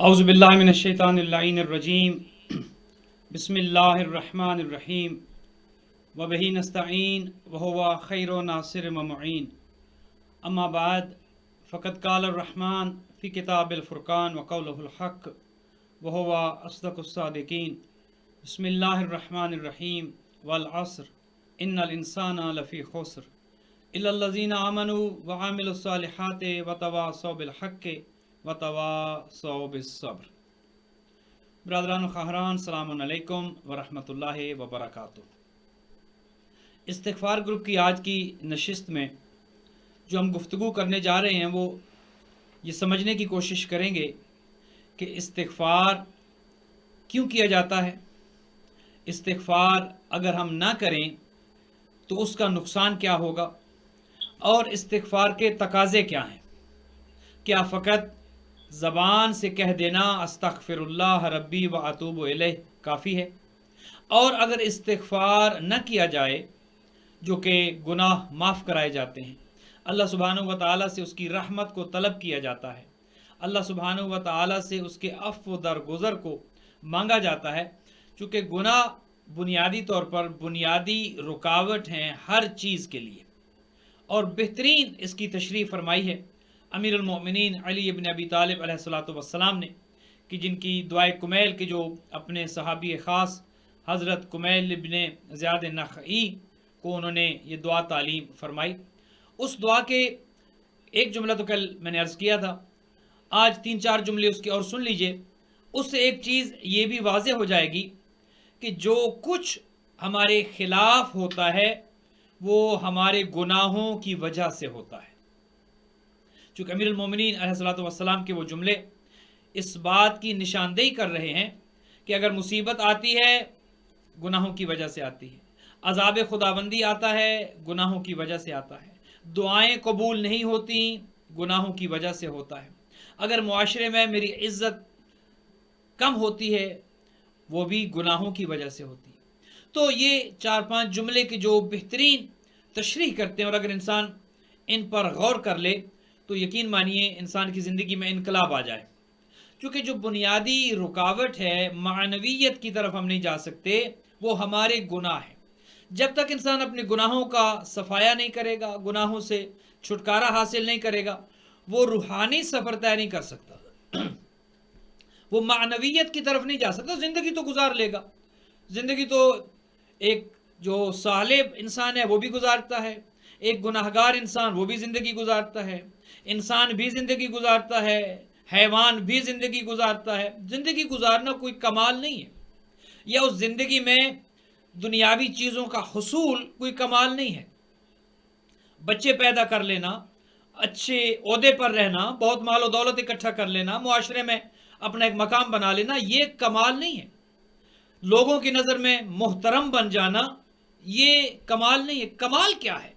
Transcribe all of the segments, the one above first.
औज़ुबिल्लाहि मिनश्शैतानिर्रजीम बिस्मिल्लाहिर्रहमानिर्रहीम व बिही नस्तईन व हुवा खैरु नासिर व मुईन अम्मा बाद फ़क़द क़ाल अर्रहमान फ़ी किताबिल फ़ुरक़ान व क़ौलुहुल हक़ व हुवा अस्दक़ुस सादिक़ीन बिस्मिल्लाहिर्रहमानिर्रहीम वल अस्र इन्नल इंसाना लफ़ी खुस्र इल्लल्लज़ीना आमनू व आमिलुस सालिहाति व तवासौ बिल हक़्क़ि व तवासौ बिस सब्र। ब्रदरान ख़ाहरान सलामुन अलैकुम व रहमतुल्लाहि व बरकातुहू। इस्तिग़फ़ार ग्रुप की आज की नशिस्त में जो हम गुफ्तगू करने जा रहे हैं वो ये समझने की कोशिश करेंगे कि इस्तिग़फ़ार क्यों किया जाता है, इस्तिग़फ़ार अगर हम ना करें तो उसका नुकसान क्या होगा और इस्तिग़फ़ार के तकाज़े क्या हैं। क्या फ़कत ज़बान से कह देना अस्तग़फ़िरुल्लाह रब्बी व अतूबु इलैह काफ़ी है, और अगर इस्तिग़फ़ार न किया जाए जो कि गुनाह माफ़ कराए जाते हैं, अल्लाह सुब्हानहू व तआला से उसकी रहमत को तलब किया जाता है, अल्लाह सुब्हानहू व तआला से उसके अफ़्व दरगुज़र को मांगा जाता है, चूँकि गुनाह बुनियादी तौर पर बुनियादी रुकावट हैं हर चीज़ के लिए। और बेहतरीन इसकी तशरीह फरमाई है अमीरुल मोमिनीन अली इब्न अबी तालिब अलैहिस्सलातु वस्सलाम ने, कि जिनकी दुआए कुमैल के जो अपने सहाबी ख़ास हज़रत कुमैल इब्न ज़ियाद नख़ई को उन्होंने ये दुआ तालीम फरमाई। उस दुआ के एक जुमला तो कल मैंने अर्ज़ किया था, आज 3-4 जुमले उसके और सुन लीजिए। उससे एक चीज़ ये भी वाज़ेह हो जाएगी कि जो कुछ हमारे ख़िलाफ़ होता है वो हमारे गुनाहों की वजह से होता है। चूँकि अमीरुल मोमिनीन अलैहिस्सलातु वस्सलाम के वो जुमले इस बात की निशानदेही कर रहे हैं कि अगर मुसीबत आती है गुनाहों की वजह से आती है, अज़ाब खुदाबंदी आता है गुनाहों की वजह से आता है, दुआएं कबूल नहीं होती गुनाहों की वजह से होता है, अगर मुआशरे में मेरी इज़्ज़त कम होती है वो भी गुनाहों की वजह से होती है। तो ये 4-5 जुमले की जो बेहतरीन तशरीह करते हैं, और अगर इंसान इन पर गौर कर ले तो यकीन मानिए इंसान की ज़िंदगी में इनकलाब आ जाए। क्योंकि जो बुनियादी रुकावट है मानवियत की तरफ हम नहीं जा सकते, वो हमारे गुनाह हैं। जब तक इंसान अपने गुनाहों का सफाया नहीं करेगा, गुनाहों से छुटकारा हासिल नहीं करेगा, वो रूहानी सफ़र तय नहीं कर सकता, वो मानवियत की तरफ नहीं जा सकता। ज़िंदगी तो गुजार लेगा, ज़िंदगी तो एक जो सालिब इंसान है वो भी गुजारता है, एक गुनाहगार इंसान वो भी ज़िंदगी गुजारता है, इंसान भी ज़िंदगी गुजारता है, हैवान भी ज़िंदगी गुजारता है। ज़िंदगी गुजारना कोई कमाल नहीं है, या उस ज़िंदगी में दुनियावी चीज़ों का हुसूल कोई कमाल नहीं है। बच्चे पैदा कर लेना, अच्छे ओहदे पर रहना, बहुत माल और दौलत इकट्ठा कर लेना, मुआशरे में अपना एक मकाम बना लेना, ये कमाल नहीं है। लोगों की नज़र में मोहतरम बन जाना ये कमाल नहीं है। कमाल क्या है?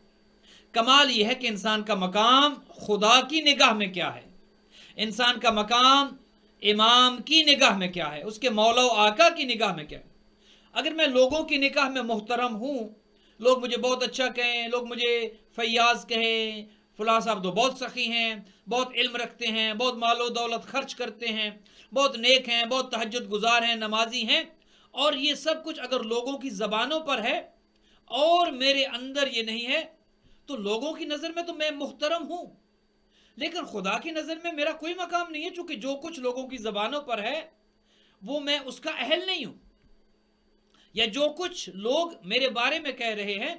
कमाल ये है कि इंसान का मकाम खुदा की निगाह में क्या है, इंसान का मकाम इमाम की निगाह में क्या है, उसके मौला व आका की निगाह में क्या है। अगर मैं लोगों की निगाह में मोहतरम हूँ, लोग मुझे बहुत अच्छा कहें, लोग मुझे फैयाज कहें, फ़लाँ साहब तो बहुत सखी हैं, बहुत इल्म रखते हैं, बहुत मालो दौलत खर्च करते हैं, बहुत नेक हैं, बहुत तहज्जुद गुजार हैं, नमाजी हैं, और ये सब कुछ अगर लोगों की ज़बानों पर है और मेरे अंदर ये नहीं है, तो लोगों की नज़र में तो मैं मुहतरम हूँ, लेकिन खुदा की नज़र में मेरा कोई मकाम नहीं है। चूँकि जो कुछ लोगों की ज़बानों पर है वो मैं उसका अहल नहीं हूँ, या जो कुछ लोग मेरे बारे में कह रहे हैं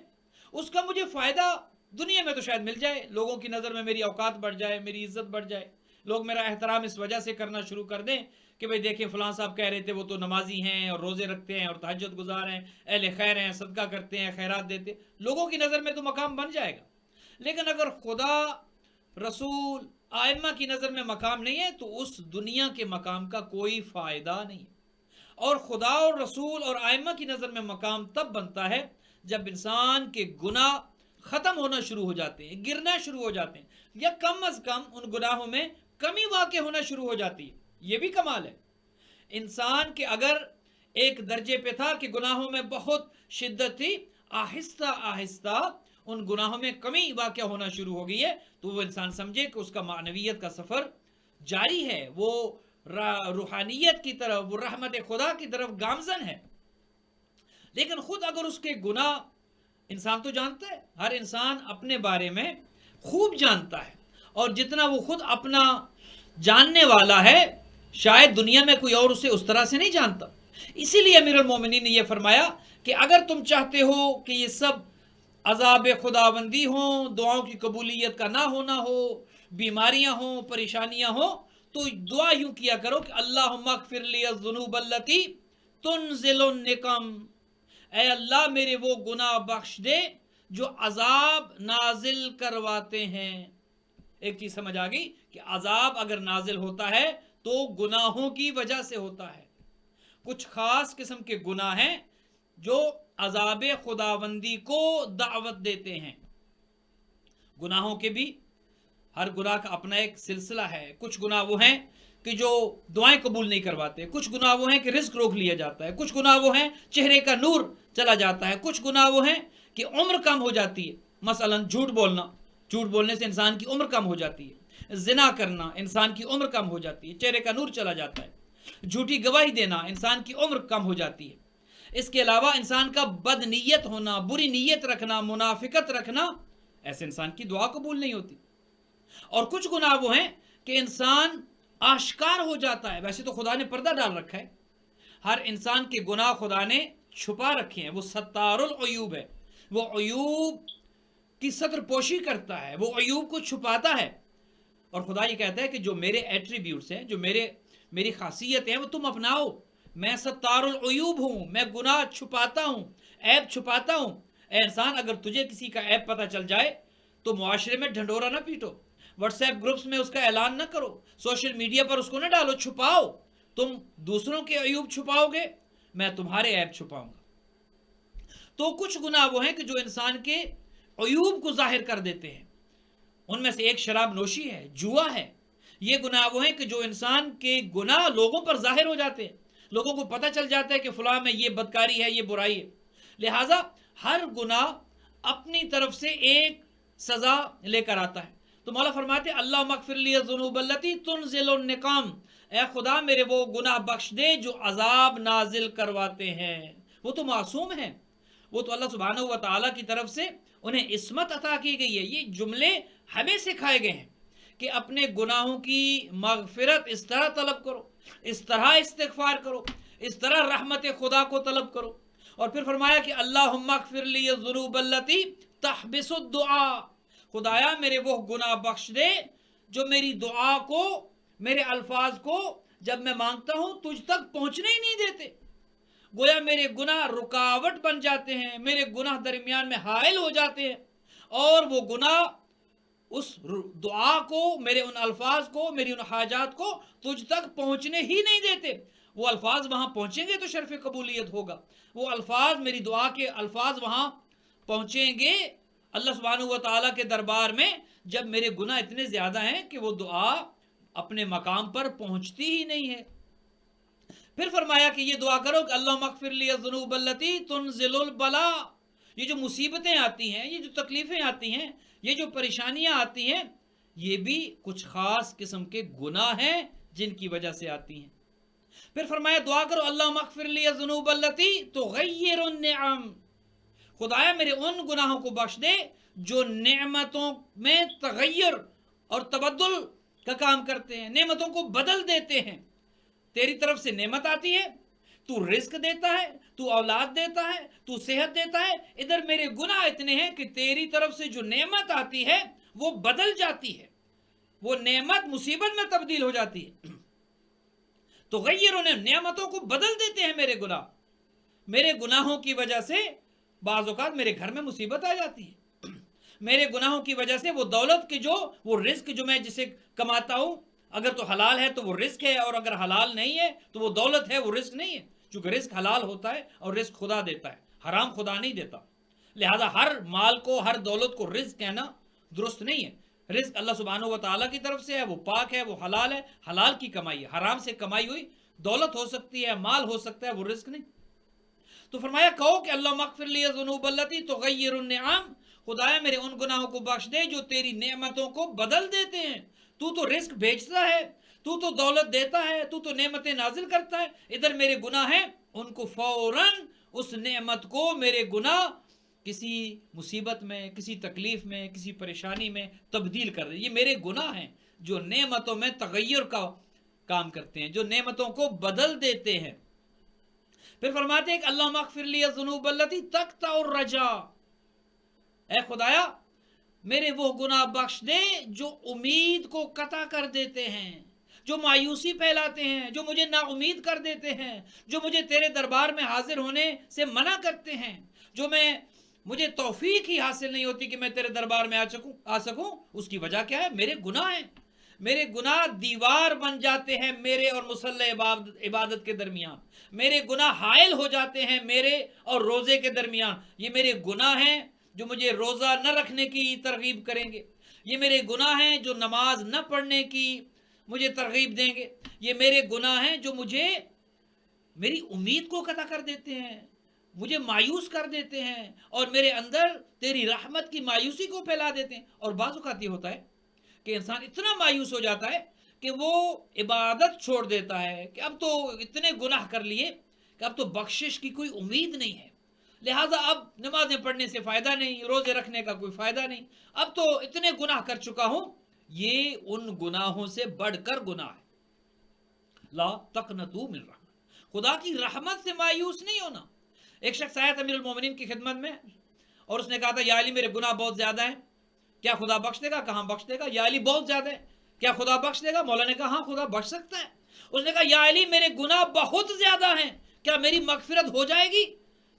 उसका मुझे फ़ायदा दुनिया में तो शायद मिल जाए, लोगों की नज़र में मेरी औकात बढ़ जाए, मेरी इज़्ज़त बढ़ जाए, लोग मेरा एहतराम इस वजह से करना शुरू कर दें कि भाई देखें फ़लाँ साहब कह रहे थे वो तो नमाजी हैं और रोज़े रखते हैं और तहज्जुद गुजार हैं, अहले खैर हैं, सदका करते हैं, खैरात देते, लोगों की नज़र में तो मकाम बन जाएगा। लेकिन अगर खुदा, रसूल, आइम्मा की नज़र में मकाम नहीं है तो उस दुनिया के मकाम का कोई फ़ायदा नहीं है। और खुदा और रसूल और आइम्मा की नज़र में मकाम तब बनता है जब इंसान के गुनाह ख़त्म होना शुरू हो जाते हैं, गिरना शुरू हो जाते हैं, या कम अज़ कम उन गुनाहों में कमी वाक़ई होना शुरू हो जाती है। ये भी कमाल है। इंसान के अगर एक दर्जे पे था कि गुनाहों में बहुत शिद्दत थी, आहिस्ता आहिस्ता उन गुनाहों में कमी वाक़या होना शुरू हो गई है, तो वो इंसान समझे कि उसका मानवियत का सफ़र जारी है, वो रूहानियत की तरफ, वो रहमत खुदा की तरफ गामजन है। लेकिन खुद अगर उसके गुनाह, इंसान तो जानता है, हर इंसान अपने बारे में खूब जानता है, और जितना वो खुद अपना जानने वाला है शायद दुनिया में कोई और उसे उस तरह से नहीं जानता। इसीलिए अमीरुल मोमिनीन ने यह फरमाया कि अगर तुम चाहते हो कि ये सब अजाब खुदाबंदी हो, दुआओं की कबूलियत का ना होना हो, बीमारियां हो, परेशानियां हो, तो दुआ यूं किया करो कि अल्लाहुम्मा अग़फ़िर ली अज़्ज़ुनूबल्लती तुनज़िलुन निक़म, ऐ अल्लाह मेरे वो गुनाह बख्श दे जो अजाब नाजिल करवाते हैं। एक चीज समझ आ गई कि अजाब अगर नाजिल होता है तो गुनाहों की वजह से होता है। कुछ खास किस्म के गुनाह हैं जो अजाब खुदाबंदी को दावत देते हैं। गुनाहों के भी हर गुनाह का अपना एक सिलसिला है। कुछ गुनाह वो हैं कि जो दुआएं कबूल नहीं करवाते, कुछ गुनाह वो हैं कि रिस्क रोक लिया जाता है, कुछ गुनाह वो हैं चेहरे का नूर चला जाता है, कुछ गुनाह वो हैं कि उम्र कम हो जाती है। मसलन झूठ बोलना, झूठ बोलने से इंसान की उम्र कम हो जाती है। जिना करना, इंसान की उम्र कम हो जाती है, चेहरे का नूर चला जाता है। झूठी गवाही देना, इंसान की उम्र कम हो जाती है। इसके अलावा इंसान का बदनीयत होना, बुरी नीयत रखना, मुनाफिकत रखना, ऐसे इंसान की दुआ कबूल नहीं होती। और कुछ गुनाह वो हैं कि इंसान आश्कार हो जाता है। वैसे तो खुदा ने पर्दा डाल रखा है, हर इंसान के गुनाह खुदा ने छुपा रखे हैं। वो सत्तारुल अयूब है, वो अयूब की सत्र पोशी करता है, वो अयूब को छुपाता है। और खुदा ये कहता है कि जो मेरे एट्रीब्यूट्स हैं, जो मेरी खासियत है, वो तुम अपनाओ। मैं सत्तारुल अयूब हूं, मैं गुनाह छुपाता हूं, ऐब छुपाता हूं। ऐ इंसान, अगर तुझे किसी का ऐब पता चल जाए तो मुआशरे में ढंढोरा ना पीटो, व्हाट्सएप ग्रुप्स में उसका ऐलान ना करो, सोशल मीडिया पर उसको ना डालो, छुपाओ। तुम दूसरों के अयूब छुपाओगे, मैं तुम्हारे ऐब छुपाऊंगा। तो कुछ गुनाह वो हैं कि जो इंसान के अयूब को जाहिर कर देते हैं। उनमें से एक शराब नोशी है, जुआ है। ये गुनाह वो हैं कि जो इंसान के गुनाह लोगों पर जाहिर हो जाते हैं, लोगों को पता चल जाता है कि फलां में ये बदकारी है, ये बुराई है। लिहाजा हर गुनाह अपनी तरफ से एक सजा लेकर आता है। तो मौला फरमाते अल्लाह मग़फ़िर ली ज़ुनूबल्लती तुनज़िलुन निक़म, ए खुदा मेरे वो गुनाह बख्श दे जो अजाब नाजिल करवाते हैं। वो तो मासूम हैं, वो तो अल्लाह सुब्हानहू व तआला की तरफ से उन्हें इस्मत अता की गई है। ये जुमले हमें सिखाए गए हैं कि अपने गुनाहों की मग़फ़िरत इस तरह तलब करो, इस तरह इस्तिग़फ़ार करो, इस तरह रहमत खुदा को तलब करो। और फिर फरमाया कि अल्लाहुम्मा अग़फ़िर ली ज़ुनूबल्लती तहबिसुद दुआ, खुदाया मेरे वो गुनाह बख्श दे जो मेरी दुआ को, मेरे अल्फाज को जब मैं मांगता हूं तुझ तक पहुंचने ही नहीं देते। गोया मेरे गुनाह रुकावट बन जाते हैं, मेरे गुनाह दरमियान में हाइल हो जाते हैं, और वो गुनाह उस दुआ को, मेरे उन अल्फाज को, मेरी उन हाजात को तुझ तक पहुंचने ही नहीं देते। वो अल्फाज वहां पहुंचेंगे तो शर्फ कबूलियत होगा, वो अल्फाज, मेरी दुआ के अल्फाज वहां पहुंचेंगे अल्लाह सुब्हानहू व तआला के दरबार में, जब मेरे गुनाह इतने ज्यादा हैं कि वो दुआ अपने मकाम पर पहुंचती ही नहीं है। फिर फरमाया कि ये दुआ करो कि अल्लाह मग़फ़िर ली ज़ुनूबल्लती तुनज़िलुल बला, ये जो मुसीबतें आती हैं, ये जो तकलीफ़ें आती हैं, ये जो परेशानियां आती हैं, ये भी कुछ ख़ास किस्म के गुनाह हैं जिनकी वजह से आती हैं। फिर फरमाया दुआ करो अल्लाह मग़फ़िर ली ज़ुनूबल्लती तुग़य्यिरुन निअम, खुदाया मेरे उन गुनाहों को बख्श दे जो नेमतों में तगय्युर और तबद्दुल का काम करते हैं, नेमतों को बदल देते हैं। तेरी तरफ से नेमत आती है, तू रिस्क देता है, तू औलाद देता है, तू सेहत देता है। इधर मेरे गुनाह इतने हैं कि तेरी तरफ से जो नेमत आती है वो बदल जाती है, वो नेमत मुसीबत में तब्दील हो जाती है। तो गैरों ने नेमतों को बदल देते हैं मेरे गुनाह। मेरे गुनाहों की वजह से बाज़ औक़ात मेरे घर में मुसीबत आ जाती है। मेरे गुनाहों की वजह से वो दौलत की वो रिस्क जो मैं जिसे कमाता हूं, अगर तो हलाल है तो वो रिस्क है, और अगर हलाल नहीं है तो वो दौलत है, वो रिस्क नहीं है। चूंकि रिस्क हलाल होता है और रिस्क खुदा देता है, हराम खुदा नहीं देता। लिहाजा हर माल को, हर दौलत को रिस्क कहना दुरुस्त नहीं है। रिस्क अल्लाह सुब्हानहू व तआला की तरफ से है, वो पाक है, वो हलाल है, हलाल की कमाई है। हराम से कमाई हुई दौलत हो सकती है, माल हो सकता है, वो रिस्क नहीं। तो फरमाया कहो कि अल्लाह मग़फ़िर ली ज़ुनूबल्लती तुग़य्यिरुन निअम, खुदाया मेरे उन गुनाहों को बख्श दे जो तेरी नेमतों को बदल देते हैं। तू तो रिस्क भेजता है, تو دولت دیتا ہے, تو نعمتیں نازل کرتا ہے, ادھر میرے گناہ ہیں, ان کو فوراً اس نعمت کو میرے گناہ کسی مصیبت میں, کسی تکلیف میں, کسی پریشانی میں تبدیل کر دے. یہ میرے گناہ ہیں جو نعمتوں میں تغیر کا کام کرتے ہیں, جو نعمتوں کو بدل دیتے ہیں. پھر فرماتے ہیں کہ اللہم اغفر لی الذنوب التی تقطع الرجا, اے خدایا میرے وہ گناہ بخش دے جو امید کو قطع کر دیتے ہیں, جو مایوسی پھیلاتے ہیں, جو مجھے نا امید کر دیتے ہیں, جو مجھے تیرے دربار میں حاضر ہونے سے منع کرتے ہیں, جو مجھے توفیق ہی حاصل نہیں ہوتی کہ میں تیرے دربار میں آ سکوں. اس کی وجہ کیا ہے؟ میرے گناہ ہیں. میرے گناہ دیوار بن جاتے ہیں میرے اور مصلی عبادت کے درمیان. میرے گناہ حائل ہو جاتے ہیں میرے اور روزے کے درمیان. یہ میرے گناہ ہیں جو مجھے روزہ نہ رکھنے کی ترغیب کریں گے. یہ میرے گناہ ہیں جو نماز نہ پڑھنے کی مجھے ترغیب دیں گے. یہ میرے گناہ ہیں جو مجھے میری امید کو قطع کر دیتے ہیں, مجھے مایوس کر دیتے ہیں, اور میرے اندر تیری رحمت کی مایوسی کو پھیلا دیتے ہیں. اور بعض اوقات یہ ہوتا ہے کہ انسان اتنا مایوس ہو جاتا ہے کہ وہ عبادت چھوڑ دیتا ہے کہ اب تو اتنے گناہ کر لیے کہ اب تو بخشش کی کوئی امید نہیں ہے, لہٰذا اب نمازیں پڑھنے سے فائدہ نہیں, روزے رکھنے کا کوئی فائدہ نہیں, اب تو اتنے گناہ کر چکا ہوں. یہ ان گناہوں سے بڑھ کر گناہ ہے. لا تقنطوا من رحمت, خدا کی رحمت سے مایوس نہیں ہونا. ایک شخص آیا تھا امیر المومنین کی خدمت میں اور اس نے کہا تھا یا علی میرے گناہ بہت زیادہ ہیں, کیا خدا بخش دے گا؟ کہاں بخش دے گا. یا علی بہت زیادہ ہے, کیا خدا بخش دے گا؟ مولا نے کہا ہاں خدا بخش سکتا ہے. اس نے کہا یا علی میرے گناہ بہت زیادہ ہیں, کیا میری مغفرت ہو جائے گی؟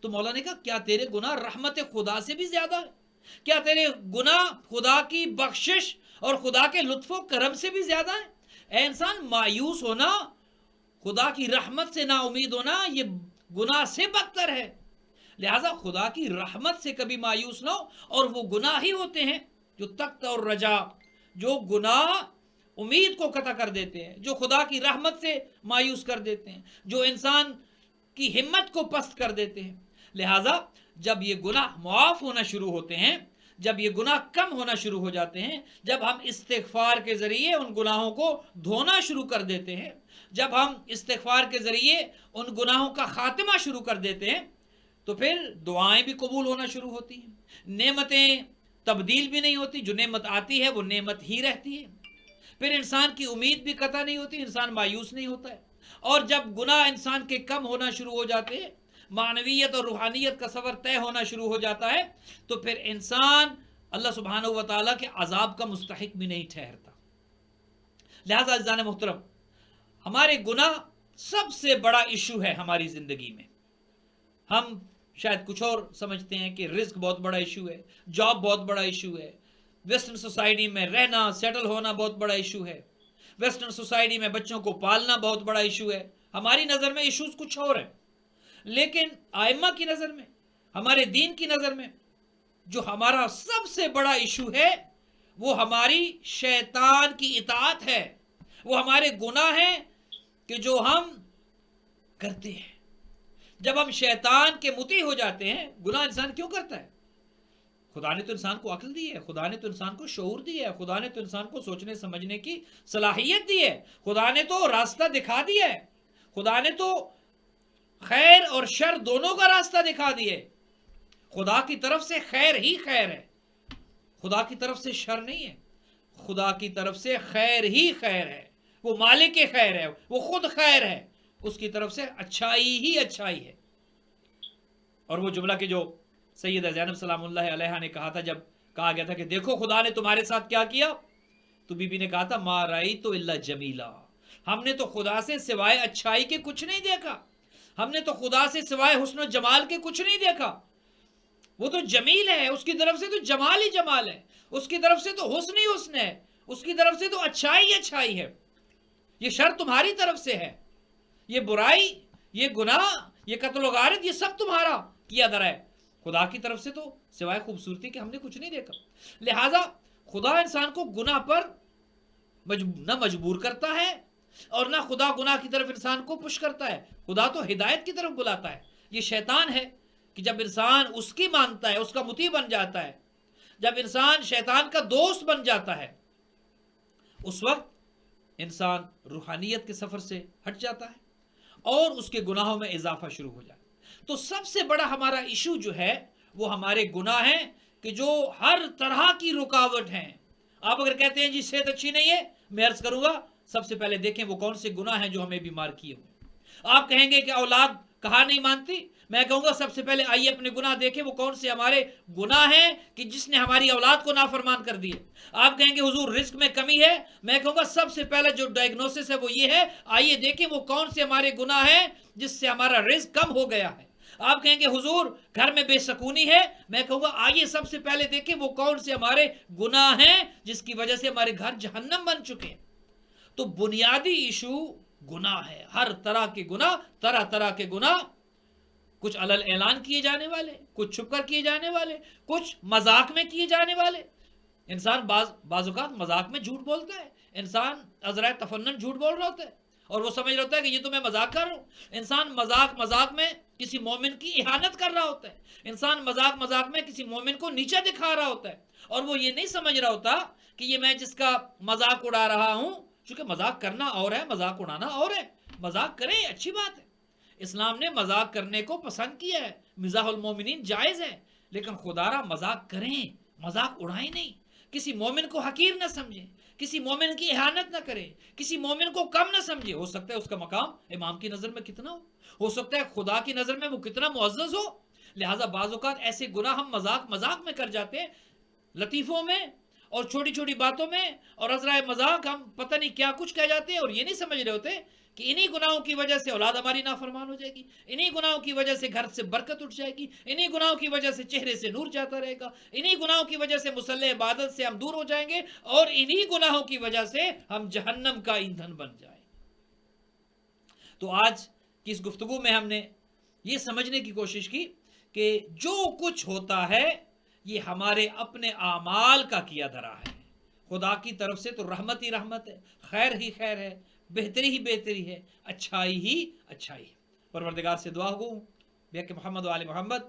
تو مولا نے کہا کیا تیرے گناہ رحمت خدا سے بھی زیادہ ہے؟ کیا تیرے گناہ خدا کی بخشش اور خدا کے لطف و کرم سے بھی زیادہ ہیں؟ اے انسان, مایوس ہونا, خدا کی رحمت سے نا امید ہونا, یہ گناہ سے بدتر ہے. لہذا خدا کی رحمت سے کبھی مایوس نہ ہو. اور وہ گناہ ہی ہوتے ہیں جو تقطع الرجا, جو گناہ امید کو قطع کر دیتے ہیں, جو خدا کی رحمت سے مایوس کر دیتے ہیں, جو انسان کی ہمت کو پست کر دیتے ہیں. لہذا جب یہ گناہ معاف ہونا شروع ہوتے ہیں, جب یہ گناہ کم ہونا شروع ہو جاتے ہیں, جب ہم استغفار کے ذریعے ان گناہوں کو دھونا شروع کر دیتے ہیں, جب ہم استغفار کے ذریعے ان گناہوں کا خاتمہ شروع کر دیتے ہیں, تو پھر دعائیں بھی قبول ہونا شروع ہوتی ہیں, نعمتیں تبدیل بھی نہیں ہوتی, جو نعمت آتی ہے وہ نعمت ہی رہتی ہے. پھر انسان کی امید بھی قطع نہیں ہوتی, انسان مایوس نہیں ہوتا ہے. اور جب گناہ انسان کے کم ہونا شروع ہو جاتے ہیں, معنویت اور روحانیت کا سفر طے ہونا شروع ہو جاتا ہے, تو پھر انسان اللہ سبحانہ و تعالیٰ کے عذاب کا مستحق بھی نہیں ٹھہرتا. لہذا عزیزان محترم, ہمارے گناہ سب سے بڑا ایشو ہے ہماری زندگی میں. ہم شاید کچھ اور سمجھتے ہیں کہ رزق بہت بڑا ایشو ہے, جاب بہت بڑا ایشو ہے, ویسٹرن سوسائٹی میں رہنا, سیٹل ہونا بہت بڑا ایشو ہے, ویسٹرن سوسائٹی میں بچوں کو پالنا بہت بڑا ایشو ہے. ہماری نظر میں ایشوز کچھ اور ہیں, لیکن ائمہ کی نظر میں, ہمارے دین کی نظر میں جو ہمارا سب سے بڑا ایشو ہے وہ ہماری شیطان کی اطاعت ہے. وہ ہمارے گناہ ہیں کہ جو ہم کرتے ہیں. جب ہم شیطان کے مطیع ہو جاتے ہیں, گناہ انسان کیوں کرتا ہے؟ خدا نے تو انسان کو عقل دی ہے, خدا نے تو انسان کو شعور دی ہے, خدا نے تو انسان کو سوچنے سمجھنے کی صلاحیت دی ہے, خدا نے تو راستہ دکھا دیا ہے, خدا نے تو خیر اور شر دونوں کا راستہ دکھا دیا ہے. خدا کی طرف سے خیر ہی خیر ہے, خدا کی طرف سے شر نہیں ہے, خدا کی طرف سے خیر ہی خیر ہے. وہ مالک خیر ہے, وہ خود خیر ہے, اس کی طرف سے اچھائی ہی اچھائی ہے. اور وہ جملہ کہ جو سیدہ زینب سلام اللہ علیہا نے کہا تھا, جب کہا گیا تھا کہ دیکھو خدا نے تمہارے ساتھ کیا کیا, تو بی بی نے کہا تھا ما رأیت الا جمیلا, ہم نے تو خدا سے سوائے اچھائی کے کچھ نہیں دیکھا, ہم نے تو خدا سے سوائے حسن و جمال کے کچھ نہیں دیکھا. وہ تو جمیل ہے, اس کی طرف سے تو جمال ہی جمال ہے, اس کی طرف سے تو حسن ہی حسن ہے, اس کی طرف سے تو اچھائی ہی اچھائی ہے. یہ شر تمہاری طرف سے ہے, یہ برائی, یہ گناہ, یہ قتل و غارت, یہ سب تمہارا کیا درا ہے. خدا کی طرف سے تو سوائے خوبصورتی کے ہم نے کچھ نہیں دیکھا. لہذا خدا انسان کو گناہ پر نہ مجبور کرتا ہے اور نہ خدا گناہ کی طرف انسان کو پش کرتا ہے. خدا تو ہدایت کی طرف بلاتا ہے. یہ شیطان ہے کہ جب انسان اس کی مانتا ہے, اس کا مطیع بن جاتا ہے, جب انسان شیطان کا دوست بن جاتا ہے, اس وقت انسان روحانیت کے سفر سے ہٹ جاتا ہے اور اس کے گناہوں میں اضافہ شروع ہو جاتا ہے۔ تو سب سے بڑا ہمارا ایشو جو ہے وہ ہمارے گناہ ہیں کہ جو ہر طرح کی رکاوٹ ہیں۔ آپ اگر کہتے ہیں جی صحت اچھی نہیں ہے، میں عرض کروں گا سب سے پہلے دیکھیں وہ کون سے گناہ ہیں جو ہمیں بیمار کیے ہوئے۔ آپ کہیں گے کہ اولاد کہا نہیں مانتی، میں کہوں گا سب سے پہلے آئیے اپنے گناہ دیکھیں وہ کون سے ہمارے گناہ ہیں کہ جس نے ہماری اولاد کو نافرمان کر دیا۔ آپ کہیں گے حضور رزق میں کمی ہے، میں کہوں گا سب سے پہلے جو ڈائگنوسس ہے وہ یہ ہے، آئیے دیکھیں وہ کون سے ہمارے گناہ ہیں جس سے ہمارا رزق کم ہو گیا ہے۔ آپ کہیں گے حضور گھر میں بے سکونی ہے، میں کہوں گا آئیے سب سے پہلے دیکھیں وہ کون سے ہمارے گناہ ہیں جس کی وجہ سے ہمارے گھر جہنم بن چکے ہیں۔ تو بنیادی ایشو گناہ ہے، ہر طرح کے گناہ، طرح طرح کے گناہ، کچھ علل اعلان کیے جانے والے، کچھ چھپ کر کیے جانے والے، کچھ مذاق میں کیے جانے والے۔ انسان بعض اوقات مذاق میں جھوٹ بولتا ہے، انسان عذرائے تفنن جھوٹ بول رہا ہوتا ہے اور وہ سمجھ رہا ہوتا ہے کہ یہ تو میں مذاق کر رہا ہوں۔ انسان مذاق میں کسی مومن کی اہانت کر رہا ہوتا ہے، انسان مذاق میں کسی مومن کو نیچا دکھا رہا ہوتا ہے اور وہ یہ نہیں سمجھ رہا ہوتا کہ یہ میں جس کا مذاق اڑا رہا ہوں، چونکہ مذاق کرنا اور ہے، مذاق اڑانا اور ہے۔ مذاق کریں اچھی بات ہے، اسلام نے مذاق کرنے کو پسند کیا ہے، مزاح المومنین جائز ہے، لیکن خدا را مذاق کریں، مذاق اڑائیں نہیں۔ کسی مومن کو حقیر نہ سمجھیں، کسی مومن کی اہانت نہ کریں، کسی مومن کو کم نہ سمجھیں۔ ہو سکتا ہے اس کا مقام امام کی نظر میں کتنا ہو سکتا ہے خدا کی نظر میں وہ کتنا معزز ہو۔ لہٰذا بعض اوقات ایسے گناہ ہم مذاق میں کر جاتے ہیں، لطیفوں میں اور چھوٹی چھوٹی باتوں میں، اور عذرائے مذاق ہم پتہ نہیں کیا کچھ کہہ جاتے ہیں اور یہ نہیں سمجھ رہے ہوتے کہ انہی گناہوں کی وجہ سے اولاد ہماری نافرمان ہو جائے گی، انہی گناہوں کی وجہ سے گھر سے برکت اٹھ جائے گی، انہی گناہوں کی وجہ سے چہرے سے نور جاتا رہے گا، انہی گناہوں کی وجہ سے مصلی عبادت سے ہم دور ہو جائیں گے اور انہی گناہوں کی وجہ سے ہم جہنم کا ایندھن بن جائیں گے۔ تو آج کی اس گفتگو میں ہم نے یہ سمجھنے کی کوشش کی کہ جو کچھ ہوتا ہے یہ ہمارے اپنے اعمال کا کیا دھرا ہے۔ خدا کی طرف سے تو رحمت ہی رحمت ہے، خیر ہی خیر ہے، بہتری ہی بہتری ہے، اچھائی ہی اچھائی ہے۔ پروردگار سے دعا ہو کہ محمد و آل محمد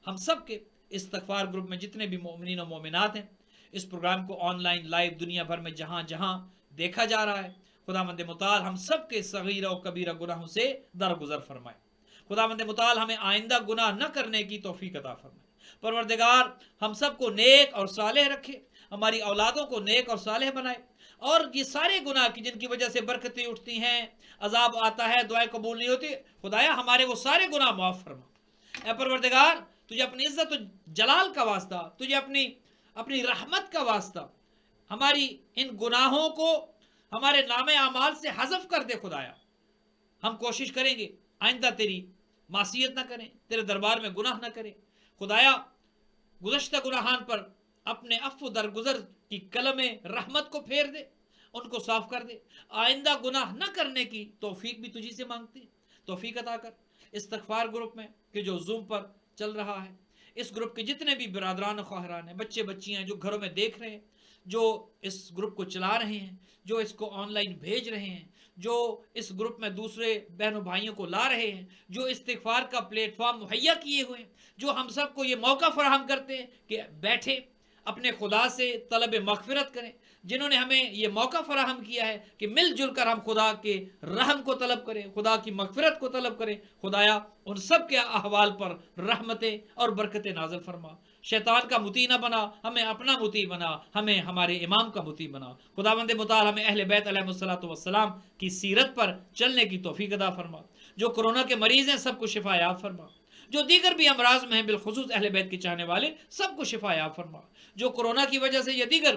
ہم سب کے استغفار گروپ میں جتنے بھی مومنین و مومنات ہیں، اس پروگرام کو آن لائن لائیو دنیا بھر میں جہاں جہاں دیکھا جا رہا ہے، خداوند متعال ہم سب کے صغیرہ و کبیرہ گناہوں سے درگزر فرمائے۔ خداوند متعال ہمیں آئندہ گناہ نہ کرنے کی توفیق عطا فرمائے۔ پروردگار ہم سب کو نیک اور صالح رکھے، ہماری اولادوں کو نیک اور صالح بنائے، اور یہ سارے گناہ کی جن کی وجہ سے برکتیں اٹھتی ہیں، عذاب آتا ہے، دعائیں قبول نہیں ہوتی، خدایا ہمارے وہ سارے گناہ معاف فرما۔ اے پروردگار تجھے اپنی عزت و جلال کا واسطہ، تجھے اپنی رحمت کا واسطہ ہماری ان گناہوں کو ہمارے نام اعمال سے حذف کر دے۔ خدایا ہم کوشش کریں گے آئندہ تیری معصیت نہ کریں، تیرے دربار میں گناہ نہ کریں۔ خدایا گزشتہ گناہان پر اپنے عفو درگزر کی قلم رحمت کو پھیر دے، ان کو صاف کر دے۔ آئندہ گناہ نہ کرنے کی توفیق بھی تجھی سے مانگتے ہیں، توفیق عطا کر۔ استغفار گروپ میں کہ جو زوم پر چل رہا ہے، اس گروپ کے جتنے بھی برادران و خواہران ہیں، بچے بچیاں جو گھروں میں دیکھ رہے ہیں، جو اس گروپ کو چلا رہے ہیں، جو اس کو آن لائن بھیج رہے ہیں، جو اس گروپ میں دوسرے بہنوں بھائیوں کو لا رہے ہیں، جو استغفار کا پلیٹ فارم مہیا کیے ہوئے ہیں، جو ہم سب کو یہ موقع فراہم کرتے ہیں کہ بیٹھے اپنے خدا سے طلب مغفرت کریں، جنہوں نے ہمیں یہ موقع فراہم کیا ہے کہ مل جل کر ہم خدا کے رحم کو طلب کریں، خدا کی مغفرت کو طلب کریں۔ خدایا ان سب کے احوال پر رحمتیں اور برکتیں نازل فرما۔ شیطان کا مطیع نہ بنا، ہمیں اپنا مطیع بنا، ہمیں ہمارے امام کا مطیع بنا۔ خداوند متعال ہمیں اہل بیت علیہ الصلوۃ والسلام کی سیرت پر چلنے کی توفیق عطا فرما۔ جو کورونا کے مریض ہیں سب کو شفا یاب فرما، جو دیگر بھی امراض میں ہیں بالخصوص اہل بیت کے چاہنے والے سب کو شفا یاب فرما۔ جو کورونا کی وجہ سے یا دیگر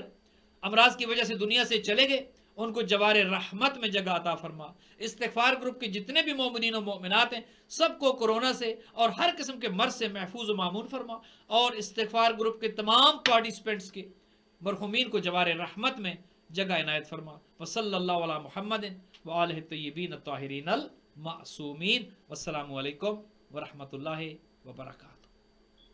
امراض کی وجہ سے دنیا سے چلے گئے ان کو جوار رحمت میں جگہ عطا فرما۔ استغفار گروپ کے جتنے بھی مومنین و مومنات ہیں سب کو کورونا سے اور ہر قسم کے مرض سے محفوظ و معمون فرما، اور استغفار گروپ کے تمام پارٹیسپینٹس کے مرحومین کو جوار رحمت میں جگہ عنایت فرما۔ وصلی اللہ علی محمد وآلہ الطیبین الطاہرین المعصومین۔ والسلام علیکم ورحمۃ اللہ وبرکاتہ۔